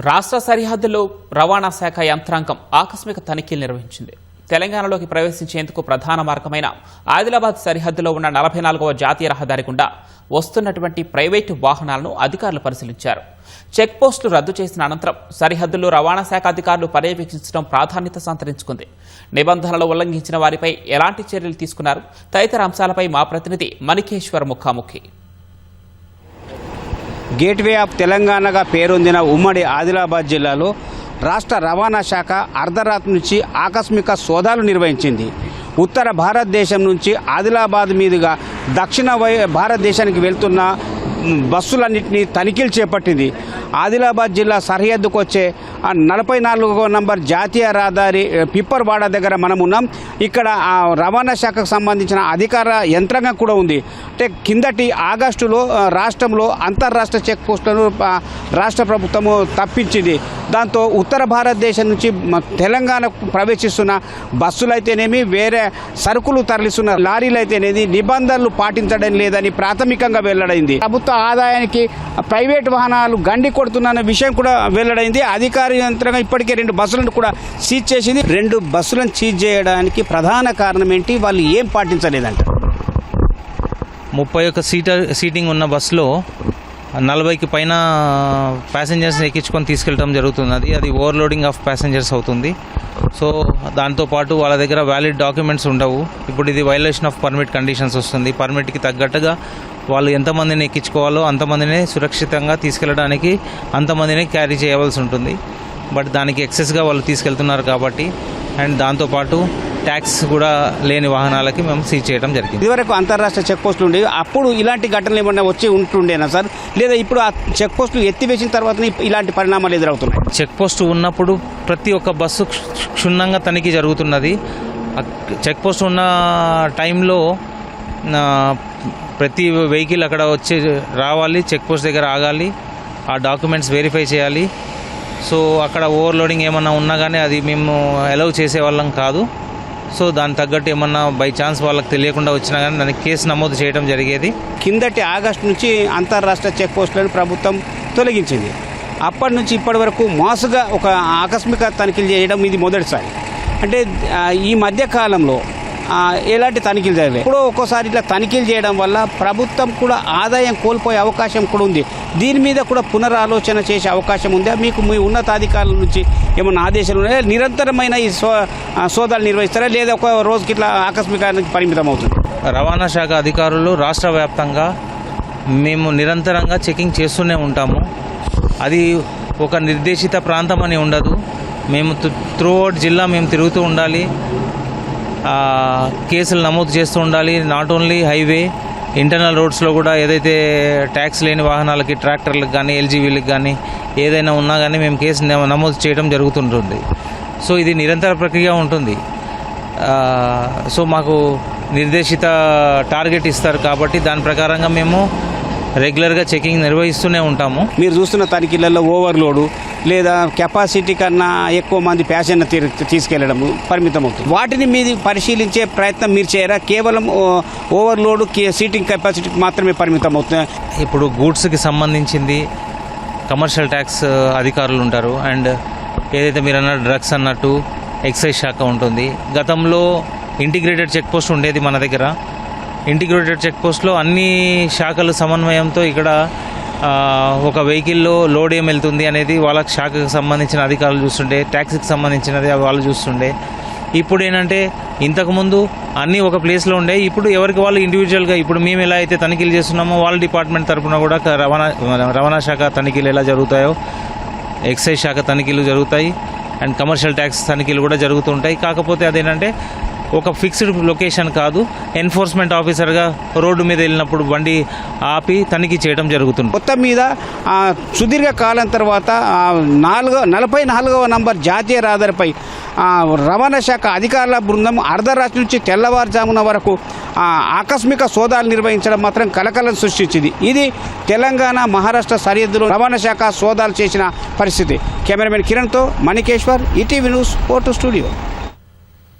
రాష్ట్ర సరిహద్దులో రవాణా శాఖ యంత్రాంగం ఆకస్మిక తనిఖీలు నిర్వహించింది. తెలంగాణలోకి ప్రవేశించేందుకు ప్రధాన మార్గమైన ఆదిలాబాద్ సరిహద్దులో ఉన్న 44వ జాతీయ రహదారి గుండా వస్తున్నటువంటి ప్రైవేటు వాహనాలను అధికారులు పరిశీలించారు. చెక్ పోస్టులు రద్దు చేసిన అనంతరం సరిహద్దులో రవాణా శాఖ అధికారులు పర్యవేక్షించడం ప్రాధాన్యత సంతరించుకుంది. నిబంధనలు ఉల్లంఘించిన వారిపై ఎలాంటి చర్యలు తీసుకున్నారు తదితర అంశాలపై మా ప్రతినిధి మణికేశ్వర్ ముఖాముఖి. గేట్వే ఆఫ్ తెలంగాణగా పేరొందిన ఉమ్మడి ఆదిలాబాద్ జిల్లాలో రాష్ట్ర రవాణా శాఖ అర్ధరాత్రి నుంచి ఆకస్మిక సోదాలు నిర్వహించింది. ఉత్తర భారతదేశం నుంచి ఆదిలాబాద్ మీదుగా దక్షిణ భారతదేశానికి వెళ్తున్న బస్సులన్నింటినీ తనిఖీలు చేపట్టింది. ఆదిలాబాద్ జిల్లా సరిహద్దుకు వచ్చే 44వ నంబర్ జాతీయ రహదారి పిప్పర్వాడ దగ్గర మనం ఉన్నాం. ఇక్కడ రవాణా శాఖకు సంబంధించిన అధికార యంత్రాంగం కూడా ఉంది. అంటే కిందటి ఆగస్టులో రాష్ట్రంలో అంతర్రాష్ట్ర చెక్ పోస్టులను రాష్ట్ర ప్రభుత్వము తప్పించింది. దాంతో ఉత్తర భారతదేశం నుంచి తెలంగాణకు ప్రవేశిస్తున్న బస్సులు అయితేనేమి, వేరే సరుకులు తరలిస్తున్న లారీలు అయితేనేది నిబంధనలు పాటించడం లేదని ప్రాథమికంగా వెల్లడైంది. ప్రభుత్వ ఆదాయానికి ప్రైవేట్ వాహనాలు గండి కొడుతున్న విషయం కూడా వెల్లడైంది. అధికార యంత్రంగా ఇప్పటికే 2 బస్సులను కూడా సీజ్ చేసింది. 2 బస్సులను సీజ్ చేయడానికి ప్రధాన కారణం ఏంటి? వాళ్ళు ఏం పాటించలేదంట. 31 సీటింగ్ ఉన్న బస్సులో 40కి పైన ప్యాసింజర్స్ ఎక్కించుకొని తీసుకెళ్ళడం జరుగుతున్నది. అది ఓవర్లోడింగ్ ఆఫ్ ప్యాసింజర్స్ అవుతుంది. సో దాంతోపాటు వాళ్ళ దగ్గర వ్యాలిడ్ డాక్యుమెంట్స్ ఉండవు. ఇప్పుడు ఇది వైలేషన్ ఆఫ్ పర్మిట్ కండిషన్స్ వస్తుంది. పర్మిట్కి తగ్గట్టుగా వాళ్ళు ఎంతమందిని ఎక్కించుకోవాలో అంతమందిని సురక్షితంగా తీసుకెళ్ళడానికి అంతమందిని క్యారీ చేయవలసి ఉంటుంది. బట్ దానికి ఎక్సెస్గా వాళ్ళు తీసుకెళ్తున్నారు కాబట్టి, అండ్ దాంతోపాటు ట్యాక్స్ కూడా లేని వాహనాలకి మేము సీజ్ చేయడం జరిగింది. ఇదివరకు అంతర్రాష్ట్ర చెక్ పోస్టులు ఉండేవి. అప్పుడు ఇలాంటి ఘటనలు ఏమన్నా వచ్చి ఉంటుండేనా సార్? లేదా ఇప్పుడు ఆ చెక్ పోస్టులు ఎత్తివేసిన తర్వాత ఇలాంటి పరిణామాలు ఎదురవుతున్నాయి? చెక్ పోస్ట్ ఉన్నప్పుడు ప్రతి ఒక్క బస్సు క్షుణ్ణంగా తనిఖీ జరుగుతున్నది. చెక్ పోస్ట్ ఉన్న టైంలో ప్రతి వెహికల్ అక్కడ వచ్చి రావాలి, చెక్ పోస్ట్ దగ్గర ఆగాలి, ఆ డాక్యుమెంట్స్ వెరిఫై చేయాలి. సో అక్కడ ఓవర్లోడింగ్ ఏమన్నా ఉన్నా కానీ అది మేము అలౌ చేసేవాళ్ళం కాదు. సో దాని తగ్గట్టు ఏమన్నా బై ఛాన్స్ వాళ్ళకి తెలియకుండా వచ్చినా కానీ దానికి కేసు నమోదు చేయడం జరిగేది. కిందటి ఆగస్టు నుంచి అంతర్రాష్ట్ర చెక్ పోస్టులను ప్రభుత్వం తొలగించింది. అప్పటి నుంచి ఇప్పటి వరకు మాసుగా ఒక ఆకస్మిక తనిఖీలు చేయడం ఇది మొదటిసారి. అంటే ఈ మధ్య కాలంలో ఎలాంటి తనిఖీలు జరగలేదు. ఇప్పుడు ఒక్కోసారి ఇట్లా తనిఖీలు చేయడం వల్ల ప్రభుత్వం కూడా ఆదాయం కోల్పోయే అవకాశం కూడా ఉంది. దీని మీద కూడా పునరాలోచన చేసే అవకాశం ఉందా? మీకు మీ ఉన్నతాధికారుల నుంచి ఏమన్నా ఆదేశాలు ఉన్నాయా? నిరంతరమైన ఈ సోదాలు నిర్వహిస్తారా, లేదా ఒక రోజుకి ఇట్లా ఆకస్మికానికి పరిమితం అవుతుంది? రవాణా శాఖ అధికారులు రాష్ట్ర వ్యాప్తంగా మేము నిరంతరంగా చెకింగ్ చేస్తూనే ఉంటాము. అది ఒక నిర్దేశిత ప్రాంతం అని ఉండదు. మేము త్రూఅవుట్ జిల్లా మేము తిరుగుతూ ఉండాలి, కేసులు నమోదు చేస్తూ ఉండాలి. నాట్ ఓన్లీ హైవే, ఇంటర్నల్ రోడ్స్లో కూడా ఏదైతే ట్యాక్స్ లేని వాహనాలకి, ట్రాక్టర్లకు కానీ, ఎల్జీవీలకు కానీ ఏదైనా ఉన్నా కానీ మేము కేసు నమోదు చేయడం జరుగుతుంటుంది. సో ఇది నిరంతర ప్రక్రియ ఉంటుంది. సో మాకు నిర్దేశిత టార్గెట్ ఇస్తారు కాబట్టి దాని ప్రకారంగా మేము రెగ్యులర్గా చెకింగ్ నిర్వహిస్తూనే ఉంటాము. మీరు చూస్తున్న తనిఖీలలో ఓవర్లోడు లేదా కెపాసిటీ కన్నా ఎక్కువ మంది ప్యాసింజర్ తీసుకెళ్లడం పరిమితం అవుతుంది. వాటిని మీరు పరిశీలించే ప్రయత్నం మీరు చేయరా? కేవలం ఓవర్లోడు సీటింగ్ కెపాసిటీకి మాత్రమే పరిమితం అవుతుంది. ఇప్పుడు గూడ్స్కి సంబంధించింది కమర్షియల్ ట్యాక్స్ అధికారులు ఉంటారు. అండ్ ఏదైతే మీరు అన్న డ్రగ్స్ అన్నట్టు ఎక్సైజ్ శాఖ ఉంటుంది. గతంలో ఇంటిగ్రేటెడ్ చెక్ పోస్ట్ ఉండేది మన దగ్గర. ఇంటిగ్రేటెడ్ చెక్ పోస్ట్లో అన్ని శాఖల సమన్వయంతో ఇక్కడ ఒక వెహికల్లో లోడ్ ఏం వెళ్తుంది అనేది వాళ్ళ శాఖకు సంబంధించిన అధికారులు చూస్తుండే, ట్యాక్సీకి సంబంధించినది వాళ్ళు చూస్తుండే. ఇప్పుడు ఏంటంటే ఇంతకుముందు అన్నీ ఒక ప్లేస్లో ఉండే, ఇప్పుడు ఎవరికి వాళ్ళు ఇండివిజువల్గా, ఇప్పుడు మేము ఎలా అయితే తనిఖీలు చేస్తున్నామో వాళ్ళ డిపార్ట్మెంట్ తరఫున కూడా రవాణా శాఖ తనిఖీలు ఎలా జరుగుతాయో ఎక్సైజ్ శాఖ తనిఖీలు జరుగుతాయి, అండ్ కమర్షియల్ ట్యాక్స్ తనిఖీలు కూడా జరుగుతుంటాయి. కాకపోతే అదేంటంటే ఒక ఫిక్స్డ్ లొకేషన్ కాదు, ఎన్ఫోర్స్మెంట్ ఆఫీసర్గా రోడ్డు మీద వెళ్ళినప్పుడు బండి ఆపి తనిఖీ చేయడం జరుగుతుంది. మొత్తం మీద సుదీర్ఘ కాలం తర్వాత 44వ నంబర్ జాతీయ రహదారిపై రవాణా శాఖ అధికారుల బృందం అర్ధరాత్రి నుంచి తెల్లవారుజామున వరకు ఆకస్మిక సోదాలు నిర్వహించడం మాత్రం కలకలం సృష్టించింది. ఇది తెలంగాణ మహారాష్ట్ర సరిహద్దులో రవాణా శాఖ సోదాలు చేసిన పరిస్థితి. కెమెరామెన్ కిరణ్తో మణికేశ్వర్, ఈటీవీ న్యూస్, 4 స్టూడియో.